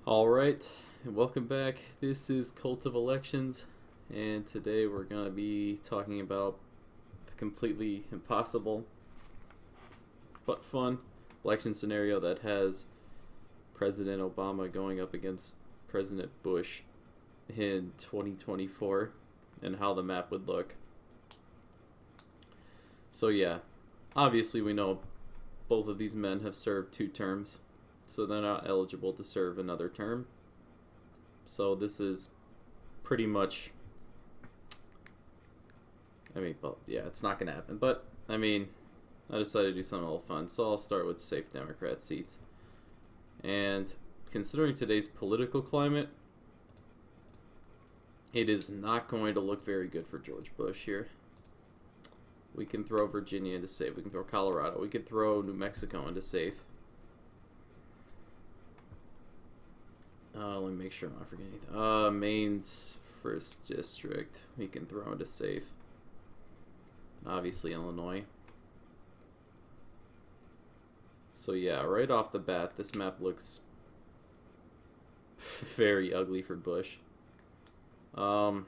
Alright, welcome back. This is Cult of Elections, and today we're going to be talking about the completely impossible but fun election scenario that has President Obama going up against President Bush in 2024 and how the map would look. So yeah, obviously we know both of these men have served 2 terms. So they're not eligible to serve another term. So this is pretty much, well, yeah, it's not going to happen. But, I decided to do something a little fun. So I'll start with safe Democrat seats. And considering today's political climate, it is not going to look very good for George Bush here. We can throw Virginia into safe. We can throw Colorado. We could throw New Mexico into safe. Let me make sure I'm not forgetting anything. Maine's 1st district. We can throw into safe. Obviously, Illinois. So yeah, right off the bat, this map looks very ugly for Bush. However,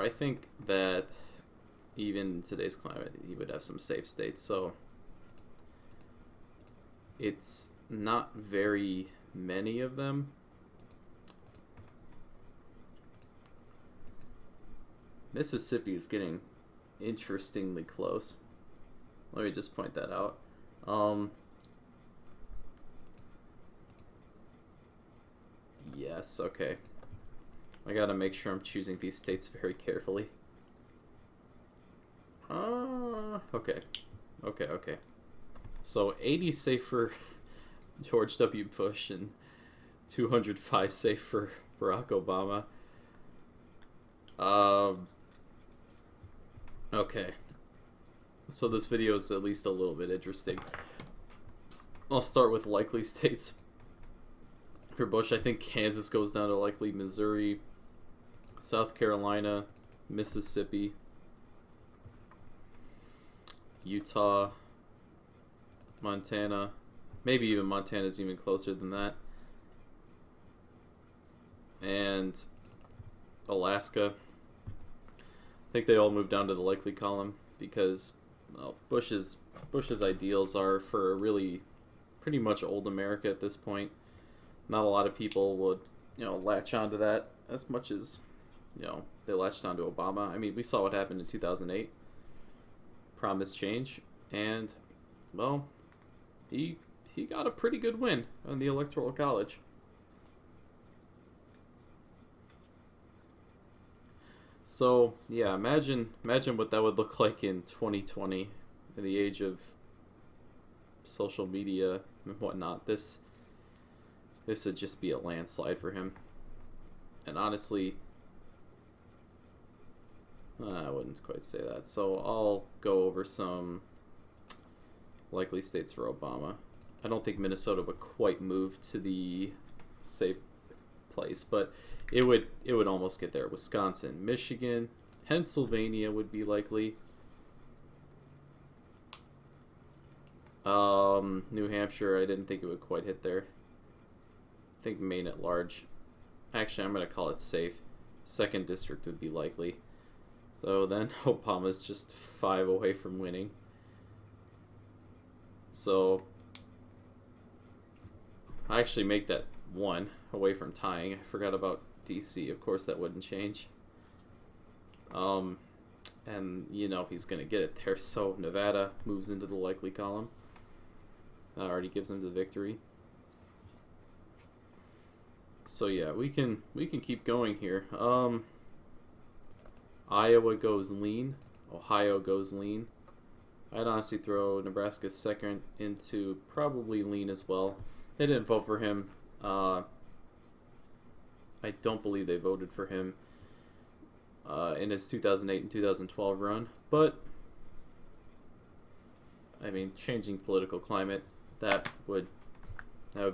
I think that even in today's climate, he would have some safe states. So it's not very many of them. Mississippi is getting interestingly close. Let me just point that out. Yes, okay. I gotta make sure I'm choosing these states very carefully. Okay. So 80 safe for George W. Bush and 205 safe for Barack Obama. Okay. So this video is at least a little bit interesting. I'll start with likely states for Bush. I think Kansas goes down to likely, Missouri, South Carolina, Mississippi, Utah, Montana. Maybe even Montana's even closer than that. And Alaska. I think they all moved down to the likely column because, well, Bush's ideals are for a really pretty much old America at this point. Not a lot of people would, latch onto that as much as, they latched onto Obama. We saw what happened in 2008. Promised change. And, well, he got a pretty good win on the Electoral College. So, yeah, imagine what that would look like in 2020, in the age of social media and whatnot. This would just be a landslide for him. And honestly, I wouldn't quite say that. So I'll go over some likely states for Obama. I don't think Minnesota would quite move to the safe place, but it would almost get there. Wisconsin, Michigan, Pennsylvania would be likely. New Hampshire, I didn't think it would quite hit there. I think Maine at large. Actually, I'm going to call it safe. 2nd district would be likely. So then Obama's just 5 away from winning. So I actually make that 1 away from tying. I forgot about DC. Of course, that wouldn't change. And he's gonna get it there. So Nevada moves into the likely column. That already gives him the victory. So yeah, we can keep going here. Iowa goes lean. Ohio goes lean. I'd honestly throw Nebraska 2nd into probably lean as well. They didn't vote for him. I don't believe they voted for him in his 2008 and 2012 run. But, changing political climate, that would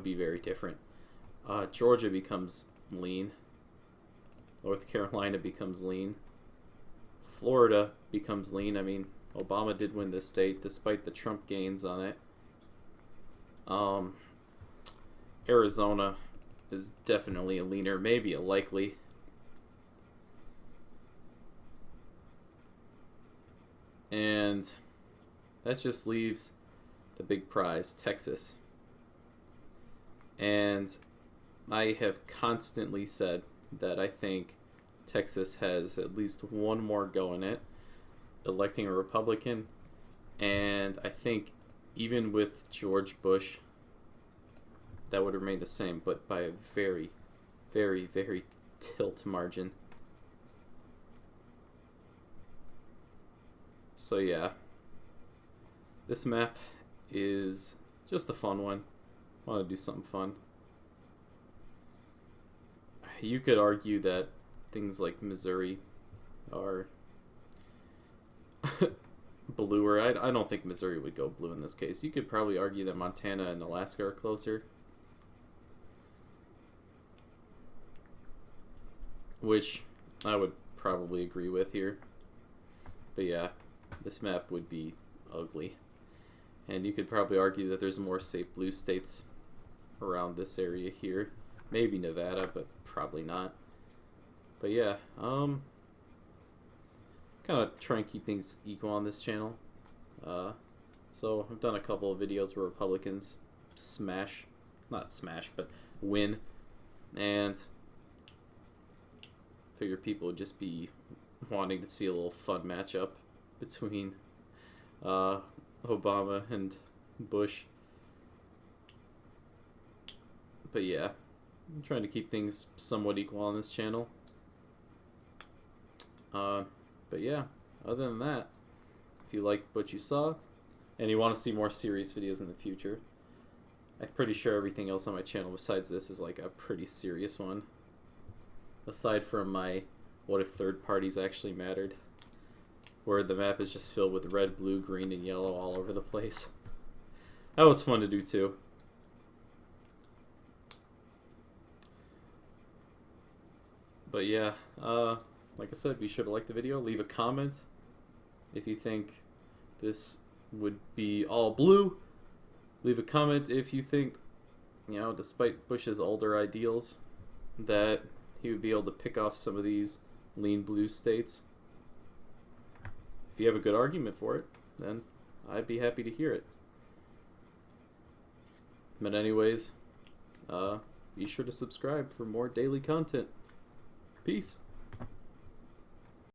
be very different. Georgia becomes lean. North Carolina becomes lean. Florida becomes lean. Obama did win this state despite the Trump gains on it. Arizona is definitely a leaner, maybe a likely. And that just leaves the big prize, Texas. And I have constantly said that I think Texas has at least one more go in it, electing a Republican. And I think even with George Bush, that would remain the same, but by a very, very, very tilt margin. So yeah, this map is just a fun one. I want to do something fun. You could argue that things like Missouri are bluer. I don't think Missouri would go blue in this case. You could probably argue that Montana and Alaska are closer, which I would probably agree with here. But yeah, this map would be ugly. And you could probably argue that there's more safe blue states around this area here. Maybe Nevada, but probably not. But yeah, kind of try and keep things equal on this channel. So I've done a couple of videos where Republicans not smash, but win. And figure people would just be wanting to see a little fun matchup between Obama and Bush. But yeah, I'm trying to keep things somewhat equal on this channel. But yeah, other than that, if you like what you saw and you want to see more serious videos in the future, I'm pretty sure everything else on my channel besides this is like a pretty serious one. Aside from my what if third parties actually mattered, where the map is just filled with red, blue, green, and yellow all over the place. That was fun to do too. But yeah, like I said, be sure to like the video, leave a comment if you think this would be all blue. Leave a comment if you think, you know, despite Bush's older ideals, that he would be able to pick off some of these lean blue states. If you have a good argument for it, then I'd be happy to hear it. But anyways, be sure to subscribe for more daily content. Peace.